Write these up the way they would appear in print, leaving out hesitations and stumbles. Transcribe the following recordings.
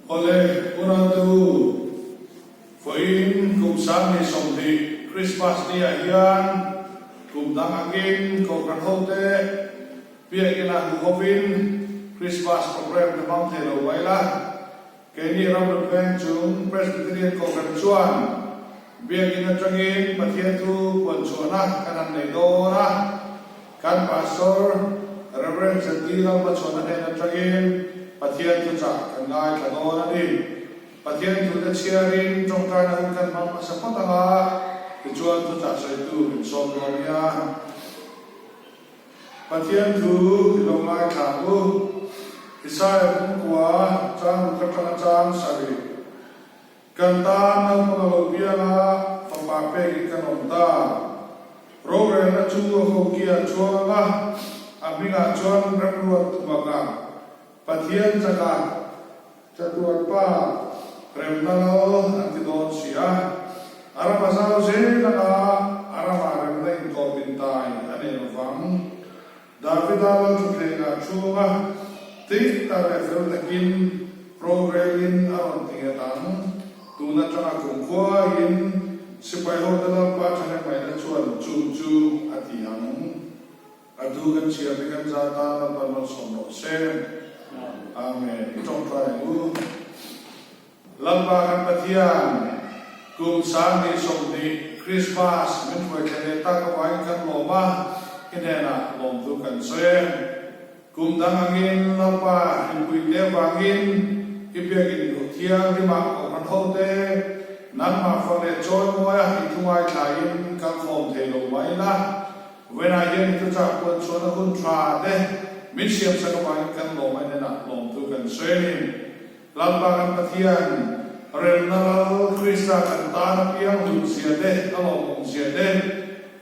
Oleh orang tu, Foin kum sang ni som di Christmas ni ahian, kum dang angin kau kan hote, biar kita hovin Christmas program temang thelo baila, kini ram berpen cung Presbyterian kau kan cuan, biar kita cengin patian tu puan cuanah kanan negora, kan pastor Reverend Sentila pacuanah dengan cengin. Patian tu cak kenai kagona ni, patian tu dah ciarin jongkan kan mama sepatala, tujuan tu cak saya tu insomnia. Patian tu dilomai kamu, kisah kuah cang kerjaan sari, kantan pengalobia pemape ikan onta, program itu hokia cuan lah, abinga cuan berbuat tumbang. Patian cakap catuan pa remnalo nanti don sia arah pasal saya kata arah remna ingkau bintai ane novang David alam juga cuma tik tarefel takin programin aron tingatan tuna cakap kungkuain supaya hotel pacarnya mainan cuan cucu atiang adukan siapa kan zata lapan sono sen. Amin. Trong trai u lambakan patian kum sang ni som ni Christmas min foi kene ta ka wai kan loma inena lom tu kan sen kum dang angin lapa hipui te bangin ipiagin utia rima ko kan hote nan ma fole choi moya hitumai thain kan khom the lo mai la when I hear tu cha pon chona hun tra de min siap sakawai kan lomai nena lom tu kan senin lambakan patian renal Krista kan tanah piang tu sia deh kalau sia deh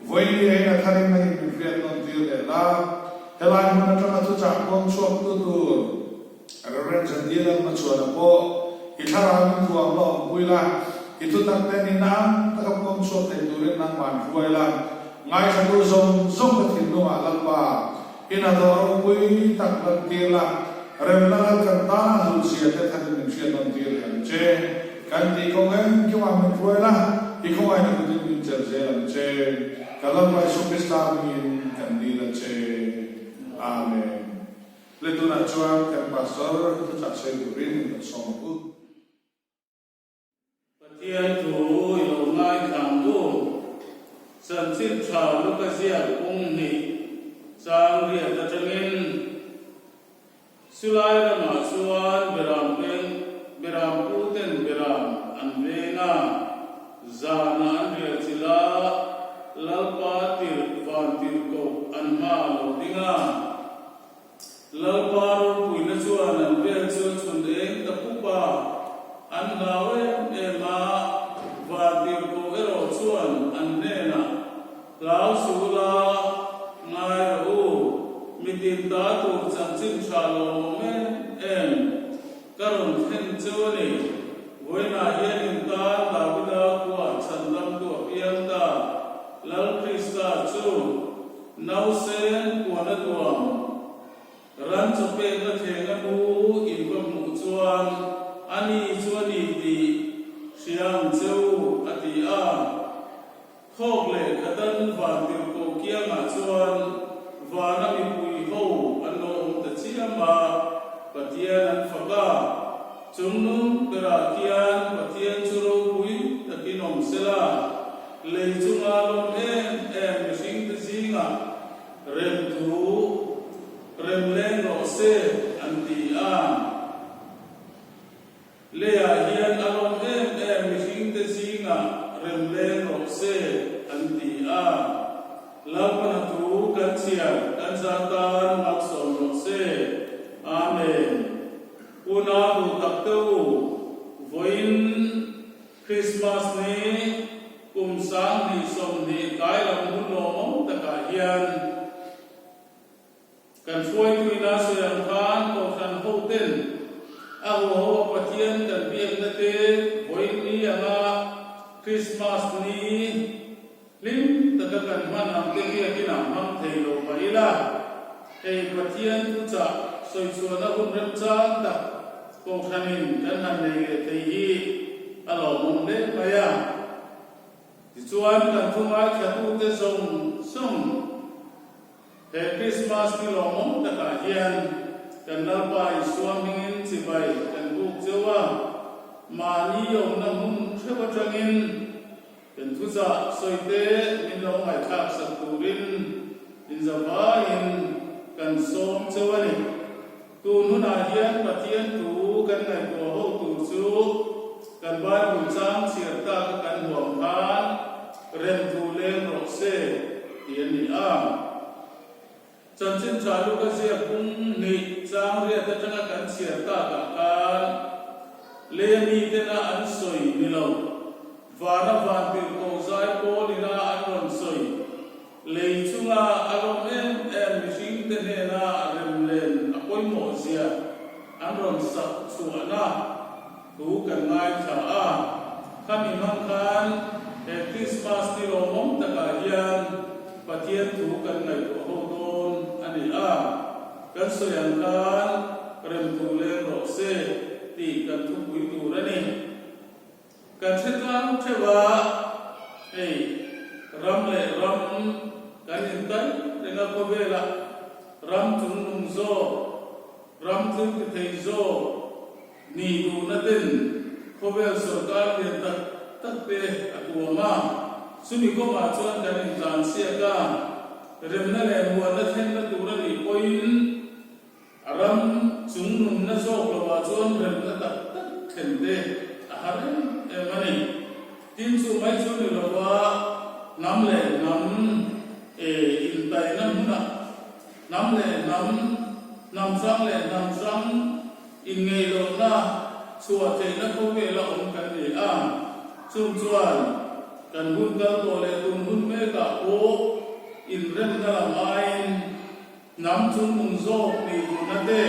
voi ni ai thari mai min fiat non tiu de la helai mana tana tu cha pon suap tu tu ren jandila ma chuana po ithara min tuang lo puila itu tak teni nam tak pon suap te tu ren nang man fuai la ngai sa tu zong ka thin no alamba ina doro pui tak bertila remla kan tanah sulsia te kan sia non tir kan che kan di kongen cuma menfuela di kongen aku di mincer che kalau mai supista min kan di la che amen le tu na chuan kan pastor tu tak se gurin kan sompu patian tu yo ngai kam tu san sin chao lu ka sia ung ni sang ria ta changin sulai ra ma suan beram uten beram anvena zana ria chila lalpa tir van tir ko anma lo dinga lalpa ro puina chuan an vel chu chundeng ta pupa an lawe ema van tir ko ero chuan an nena lau sula ngai ro mitin ta tu chang chin chalo men em karon then choni voina hian in ta davida kwa chandam tu apiang ta lal krista chu nau sen kwa na tuam ran chope ka thenga mu in ko mu chuan ani chuani ti siam cheu ati a khok le khadan van tir ko kia ma chuan vana mi pui ho anno ta chiama patian an faga chungnum pera kian patian churo pui takinom sela leicunga lom em sing ta singa rem tu rem len ro se anti a le a hian alom em sing ta singa rem len ro se anti a lapana tu kan sia kan zatan maksom ro se amen una bu taktu voin Christmas ni sang ni som ni kai lam hun no mong ta ka hian kan foi tu ina so yang khan ko khan ho ten a ho pathian kan biak na te voin ni anga Christmas ni lim ta ka kan man am te ki akina mam thei lo maila e pathian tu cha soi chuan a hun rem chan ta cô khanin kan han nei te hi alo mong le maya ti chuan kan thunga khatu te song he Christmas ni lo mong ta ka hian kan nalpa isuamingin sibai kan buk chewa mani yom na mun theba tangin kan thuza soite min lo mai thak saturin in zabain kan som chewani tu nuna hian pathian tu kan ngai ko ho tu chu kan bai bu chang sirta kan huam khan rem tu le ro se hian ni a chan chin cha lu ka sia pung ni chang ria ta changa kan sirta ka kan le ni te na an soi ni lo vana van bil ko zai ko ni na an ron soi le chunga alom em mishing te ne na rem len apoi mo sia an ron sa su na tu kan ngai tha a khami mang khan Christmas ni lo mong ta ka hian pathian tu kan ngai ko ho don ani a kan so yang kan rem tu le ro se ti kan tu pui tu ra ni kan thekang thewa ei ram le ram kan in tai denga ko vela ram chung nung zo ram thun ki thei zo ni du na den ko vel sarkar le tak pe atuama sumi ko ma chuan kan in tan sia ka rem na le muan na then na tu ra ni poin ram chung nung na zo ko wa chuan rem na tak khen de ahare mani tin su mai chu ni lo wa nam le nam in tai nam na nam le nam sang in ngei lo na chua te na ko ve la om kan ni a chung chuan kan hun kal to le tum hun me ka ko in rem na lam ain nam chung mung zo ni du na te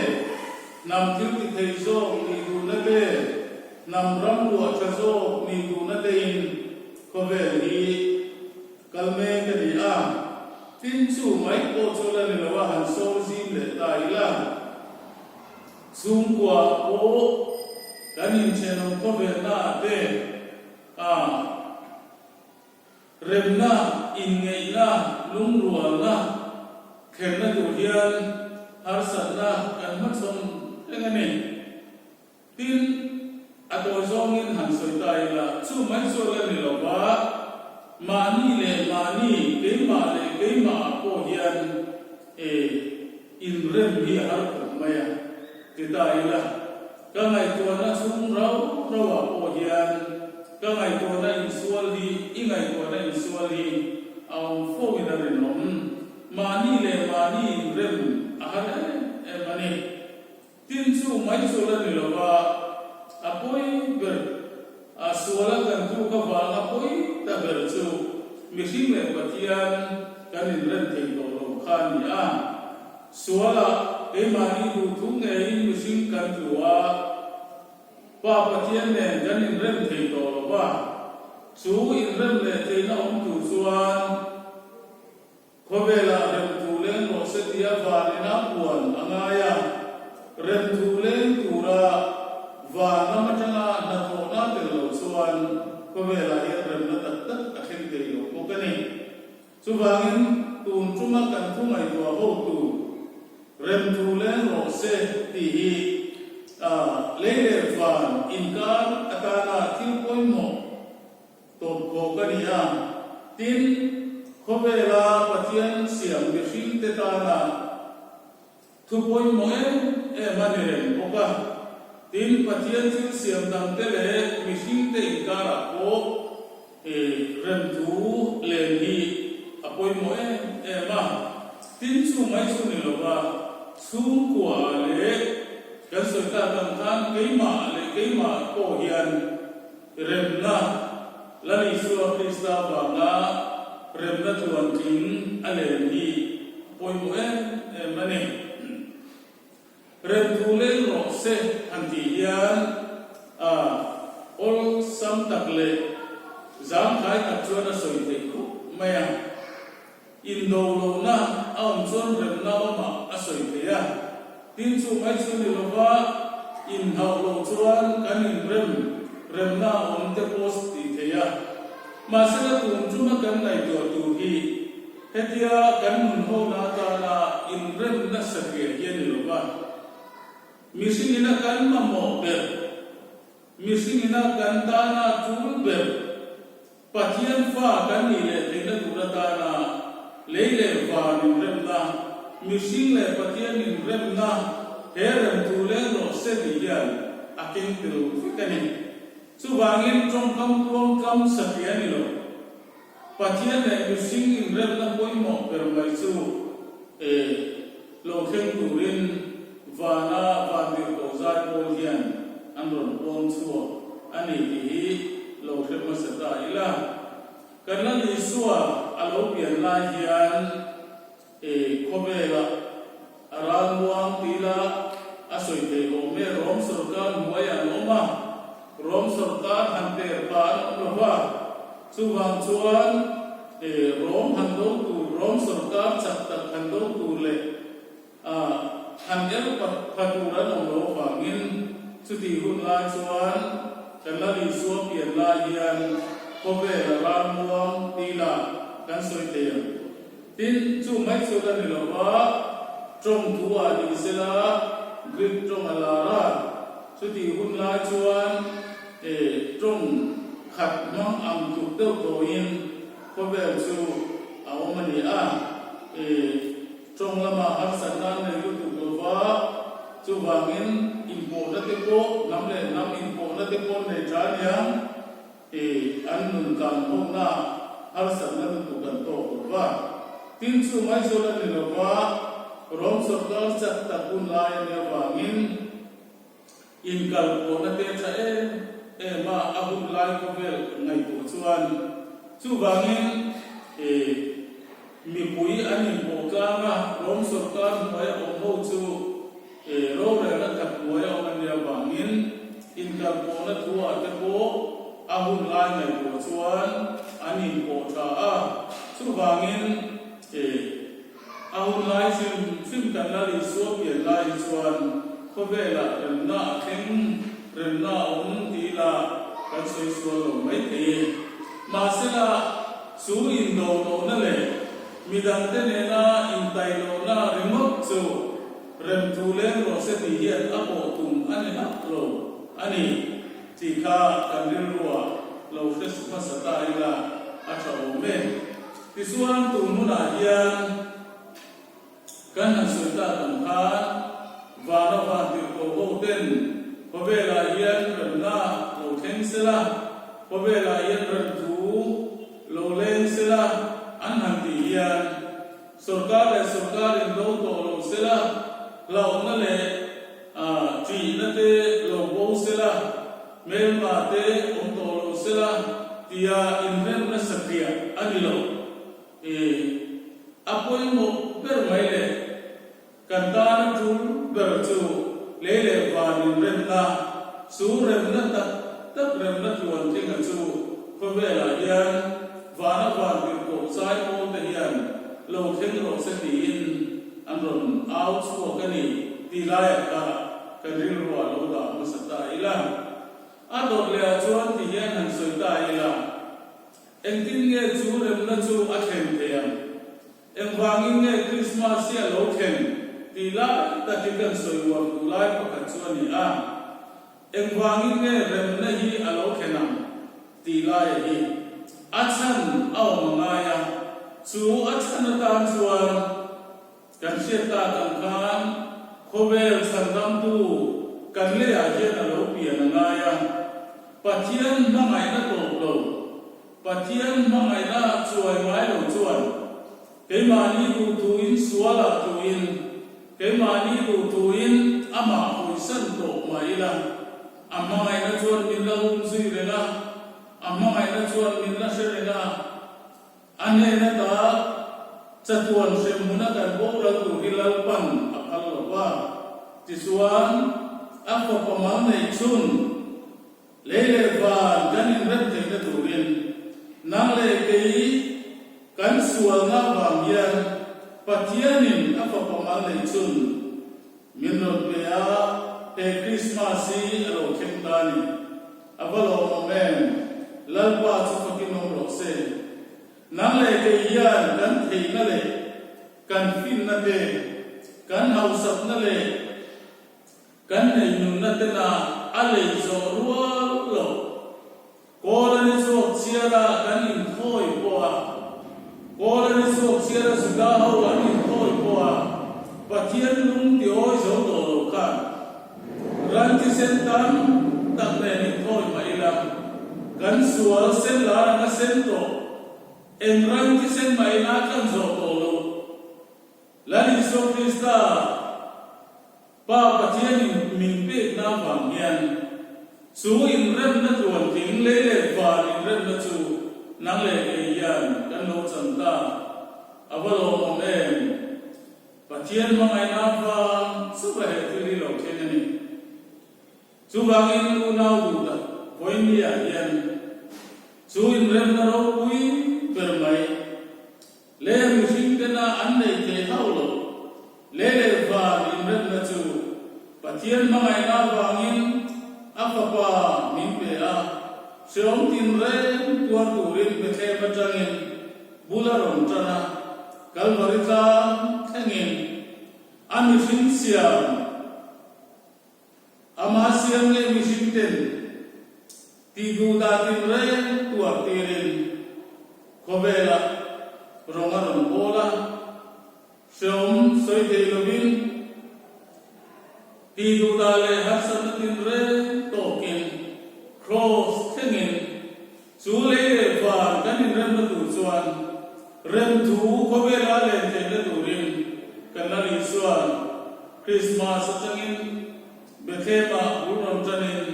nam thil ti thei zo ni du na te nam ram lu cha zo ni du na te in ko ve ni kalme ke ni a tin chu mai ko chola ni lawa han so zim le tai la zum kwa ko kanin chenon ko ve na te a rem na in ngei na lung rual na khem na tu hian har san na kan ma som engani tin ato zong in han soi tai la chu mai chola ni lawa mani le mani keima ko hian in rem hi har ko maya ti dai la ka ngai to na chung rau rawa ko hian ka ngai to na in sual hi i ngai to na in sual hi au fo wi na ren nom mani le mani in rem har mani tin chu mai chu la ni lo ba apoi ber suala kan tu ka ba apoi ta ber chu mihring le pathian kan in ren thei to lo khan ni a suala e mani du thu ngei mihring kan tuwa pa pathian ne kan in ren thei to lo ba chu in ren le thei na om tu chuan khobela rem tu le no se tia va ni na puan angaya rem tu le tura va na ma changa na to na te lo chuan khobela hi rem na tak a khen te lo ko kani chu wangin tun chuma kan thu mai to ho tu rem tu le no se ti hi le van in kar atana thil poi mo to ko kani a tin khobela pathian siam bi hring te ta na thu poi mo e mani rem ko ka tin pathian thil siam dang te le mi hring te in kar a ko rem tu le hi apoi mo e ma tin chu mai chu ni lo ba chu kwa le kan so ta tam than keima ko hian rem na lani su Krista ba na rem na tuan king ale hi poi mo e mani rem tu le ro se an ti hian ol sam tak le zam khai tak chuan a soi te ku maya in do lo na aum chuan rem na ma a soi te ya tin chu mai chu ni lo ba in hau lo chuan kan in rem na om te post ti theya ma se la tum chuma kan nai tu hi hetia kan mun ho na ta na in rem na sakya hian lo ba missing ina kan ma mo ber missing ina kan ta na tul ber pathian fa kan ni le thina tu ta na leile fa ni rem na missing le pathian ni rem na herem tu le no se di yan akin tiru fikani chu wangin trong kam sakya ni lo pathian le missing in rem na poi mo ber mai chu lo khen tu rin vana vani ko zai ko hian anron pon chu ani hi lo khen ma sa ta ila kana ni suwa alo pian la hian khobela aral muang tila asoi te o me rom sarkar muaya loma rom sarkar hante pa lova chuwang chuan rom hando tu rom sarkar chakta hando tu le hanel patura no lo wangin chuti hun la chuan kana li so pian la hian khobela aral muang tila kan soi te tin chu mai chu la ni lo wa trong thua ni sela grip trong alara chuti hun la chuan trong khat mong am tu teu to in ko be chu awmani trong lama har sanan ne lu tu wa chu wangin impo na te ko nam le nam impo na te ko ne jania an nun kan ho na har sanan tu kan to wa tin chu mai chu la ni lo wa rom sarkar chakta kun lai ne wangin in kal ko na te cha ma abun lai ko vel ngai ko chuan chu wangin mi pui anin bo ka ma rom sarkar mai om ho chu ro re na tak moi om ne wangin in kal ko na thua te ko abun lai ngai ko chuan anin ko tha chu wangin ahun lai sim kan la li so pian lai chuan ko vela remna thing remna om ti la kan soi so lo mai te ma se la su in do no na le midang te ne na in tai lo na remote chu rem tu le ro se ti hian apo tum ani hak lo ani ti kha kan rin ruwa lo fes ma sa ta ila a tha o me ti suan tu nu na hian kan han suita tam kha vana va ti ko ho ten hovela hian ramna lo theng sela hovela hian ran tu lo leng sela an han ti hian sarkar in lo to lo sela lo na le chi na te lo bo sela mel ma te om to lo sela tia in rem na sakriya ani lo apoi mo per mai le kantan tu ber chu le van rem na su rem na tak rem na tuan ting chu ko be la yan vana van bi ko sai ko te yan lo theng ro se ti in an ron out ko ka ni ti la ya ka ri ro lo da ma sa ta ila a do le chuan ti yan han soi ta ila en tin nge chu rem na chu a khen te yan en wangin nge Christmas ya lo khen ti la ta ti kan soi wa tu lai pa ka chuan ni en wangin nge rem na hi a lo khenam ti la ya hi a chan aw ma ya chu a chan ta chuan kan se ta kan khan khovel chan ram tu kan le a hian a lo pian nga ya pathian ma ngai na to lo pathian ma ngai na chuai mai lo chuan ke mani tu in suala tu in ke mani tu in ama hoisan to mai la amma ngai na chuan min la hum sui le na amma ngai na chuan min la se le na ane na ta chatuan se muna kan bo ra tu hilal pan akal lo wa ti suan afo pamal nei chun lele van ganin rat te na tu rin nang le ke kan sual na bang yan pathianin apa pamal nei chun min ro pe a he Christmas si alo khem tani avalo amen lalpa chu fakinom lo se nang le ke yan kan thei na le kan fin na te kan hausap na le kan nei nun na te na ale zo rual lo kola ni so chiara kan in thoi poa kola ni so chiara suda ho kan in thoi poa pathian lung ti oi zo do lo kan ran ti sen tam tak le ni thoi mai la kan sual sen la na sen to en ran ti sen mai na kan zo do lo la ni so Krista pa pathian min pe na wang yan chú in rem na tuan ting le le van in rem na chú nang le ke yan kan lo cham ta avalo amen pathian mangai na va su ba he thili lo ken ni chú wang in u nau du ta point ni ya yan chú in rem na ro pui per mai le mi sing te na an nei te hau lo le le van in rem na chú pathian mangai na wang in apapa mimpe a seom tin re tuar turin bethe batangin bularon tana kalvarita thengin amishin siam amasiam nge mishin ten tidu da tin re tuar tirin kobela rongaron bola seom soite lovin tidu da le hasan tin re token cross thengin chú le le van kan in rem tu chuan rem tu ko ve la le te le tu rin kan la ri chuan Christmas changin bethema buram chanin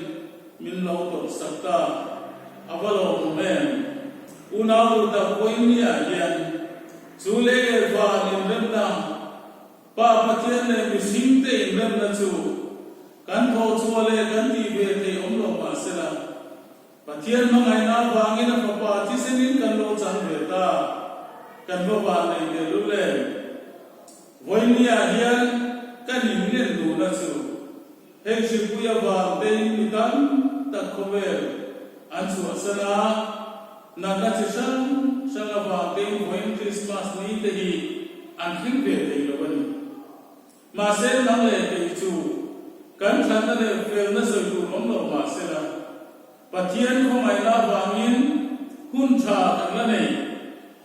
min lo to sakta avalo men unau da poinia yan chú le le van in rem na pa pathian le mi singte in rem na chu kan tho chuale kan ti ve te om lo ma sela pathian mangai na wangin a papa ti senin kan lo chan ve ta kan lo ba nei de lu le voinia hian kan in len du na chu heng shi puya ba te ni kan ta khove an chu asana na ka chi sang ba te voin Christmas ni te hi an thing ve te lo ban ma se nang le te chu kan than na le fel na so tu om lo ma se la pathian ko mai na wangin hun tha kan la nei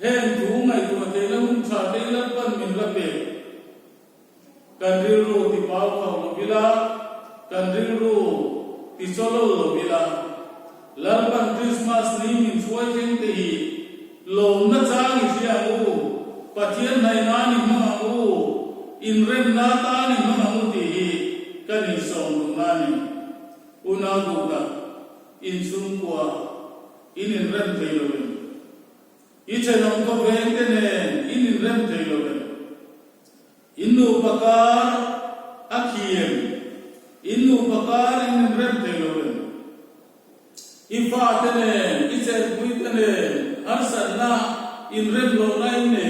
hen tu ngai tu te la hun tha te la pan min la pe kan ril ru ti pau khau lo bila kan ril ru ti solo lo bila lar pan Christmas ni min chuai theng te hi lo na chang i sia u pathian nai na ni ma u in rem na ta ni ma u ti kan in som nani una duda in sum kwa in rem thelo i chenom ko veng te ne in rem thelo innu pakar akhiem innu pakar in rem thelo i fa te ne i cher pui te ne arsanna in rem lo nai ne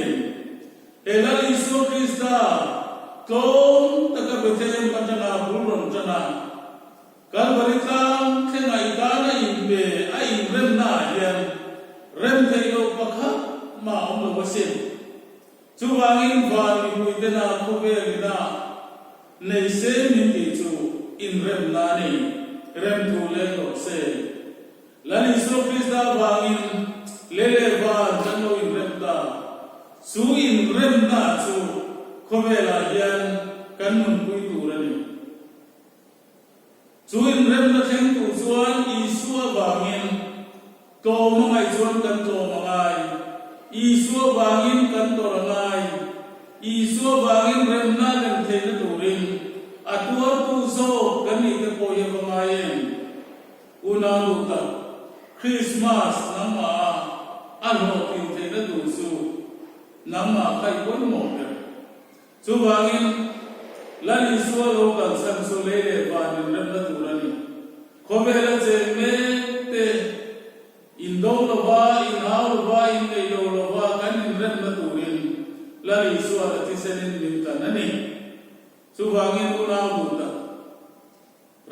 elal iso Krista tom taka bethem patana buron chana kalvarikam khengai kana imbe ai rem na yan rem thailo pakha ma om lo wasim chuwangin van mi huidena khove gina nei se min ti chu in rem na nei rem thu le lo se lani so Krista wangin lele van chano in rem ta su in rem na chu khomela hian kan mun pui tu rani chú in rem na theng tu chuan Isua wangin to mangai chuan kan to mangai Isua wangin kan to rangai Isua wangin rem na lem the na turin atuar tu so kan ni te po ye mangai una luta Christmas nama ano tin the na tu su nama khai kon mo chú wangin lan Isua lo kan san so le le van rem na turani khomela che me te indo lo ba in how lo ba in te lo ba kan rem na turin lan Isua ti senin min tanani chú wangin una buta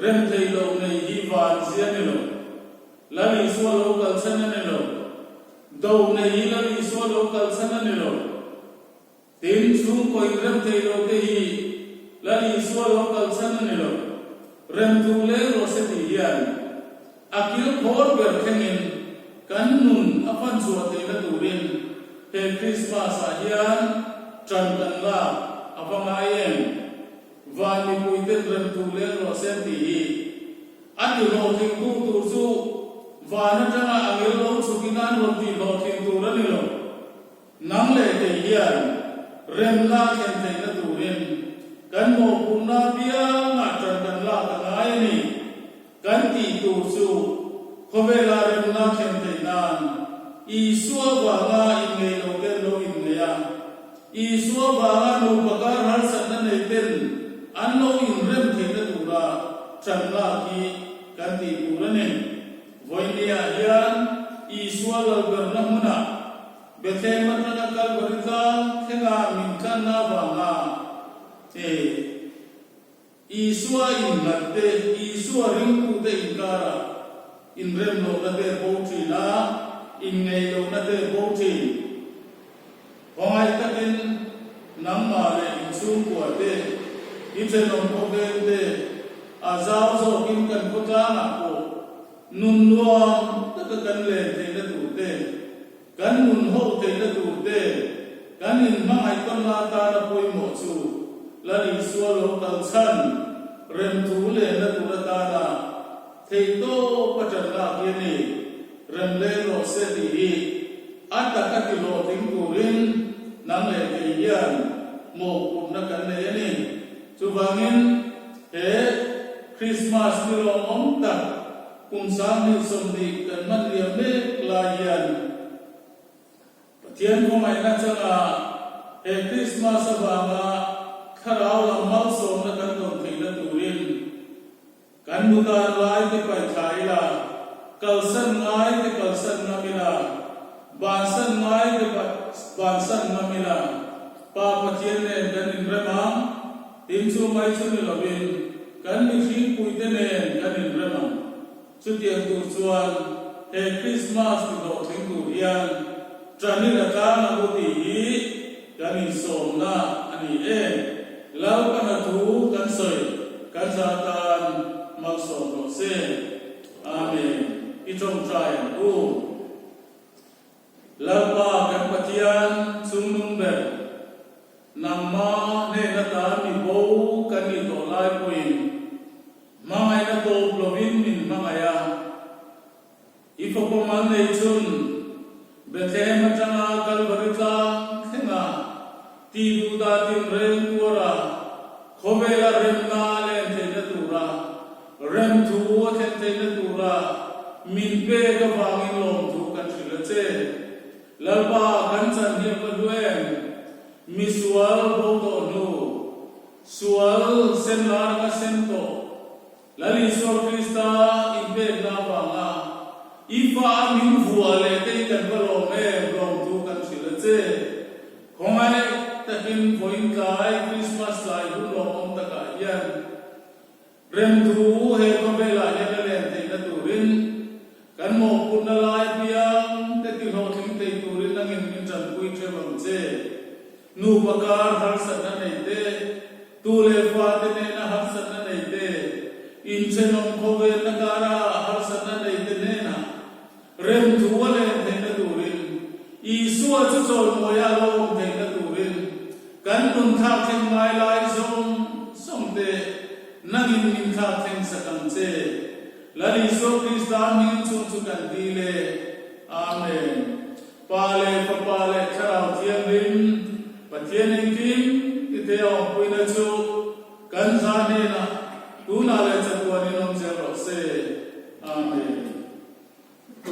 rem thei lo nei hi van zia ni lo la li so lo kal san ni lo do nei la li so lo kal san ni lo tin chung koi rem thei lo ke hi la li so lo kal san ni lo rem tu le ro se ti hian akil khor ber khengin kan nun afan chuwa te na turin he Christmas a hian tran kan la avanga yen vani puiten rem tu le ro se ti ati lo thing tu tu chu vana tanga angel lo chukinan lo ti lo thing tu ra ni lo nang le te hian rem la khen te na turin kan mo punna bia nga tran kan la ka ngai ni kan ti tu chu khobela rem la khen te nan I suwa ba nga in ngai lo ke lo in ngai I suwa ba nga no pakar har san na nei ten an lo in rem the na tu ra chan la ki kan ti tu ra ne voinia hian I suwa lo ber na huna bethe mat na kal barika thenga min kan na ba nga I suwa in latte I suwa ring ku te in kara in rem lo na te po tri na in ngày đầu na te bo thi hoai ta in nam ma le in sum kwa te in se nom ko te a zao zo kim kan ko ta na ko nun nuam ta ka kan le te na tu te kan nun ho te na tu te kan in ma ai kon la ta na poi mo chu la ri suwa lo kal san rem tu le na tu la ta na thei to pa chan la ke ni rem le ro se ti hi ata ka ti lo ting turin nang le ti yan mo kun na kan le ni chu wangin he Christmas ni lo om ta kum sang ni som di kan man liam le la yan pathian ko mai na changa he Christmas ba ma kharau la mal som na kan tom thei na turin kan mu da lai ti pai thai la kal san ngai ke kal san na mila ban san ngai ke ban san na mila pa pathian ne kan in rama tin chu mai chu ni lovin kan ni hi pui te ne kan in rama chu tiang tu chuan he Christmas ti do thing tu hian trani la ka na bu ti hi kan in som na ani lau kan thu kan soi kan sa tan mak som ro se amen I trong trai tu lapa kan patian sung nung ber namma ne na ta mi bo kan ni to lai puin mangai na to plovin min mangaya ifo ko man nei chun bethe ma changa kal barita khenga ti du da tin rem pura khobela rem na le the na tura rem thu the na tura min pe ka wangin lom thu kan thila che lalpa kan chan hi ka duem misual bo to nu sual sen lar ka sen to lali so krista in pe na ba nga ifa min vuale te kan ba lo me lom thu kan thila che khomai takin point kai Christmas lai hu lo om ta ka yan rem thu he ko be la ya le te na turin kan mo kun na lai piang te ti ho thing te turin nang in chan pui che bang che nu pakar har san na nei te tu le fa te ne na har san na nei te in che nom ko ve na kara har san na nei te ne na rem thu le te na turin I suwa chu chol mo ya lo te na turin kan nun tha theng mai lai som te nang in tha theng sakam che Lali so Krista min chung chu kan dile amen pale khara thiam rin pathian in kim ti te ong puina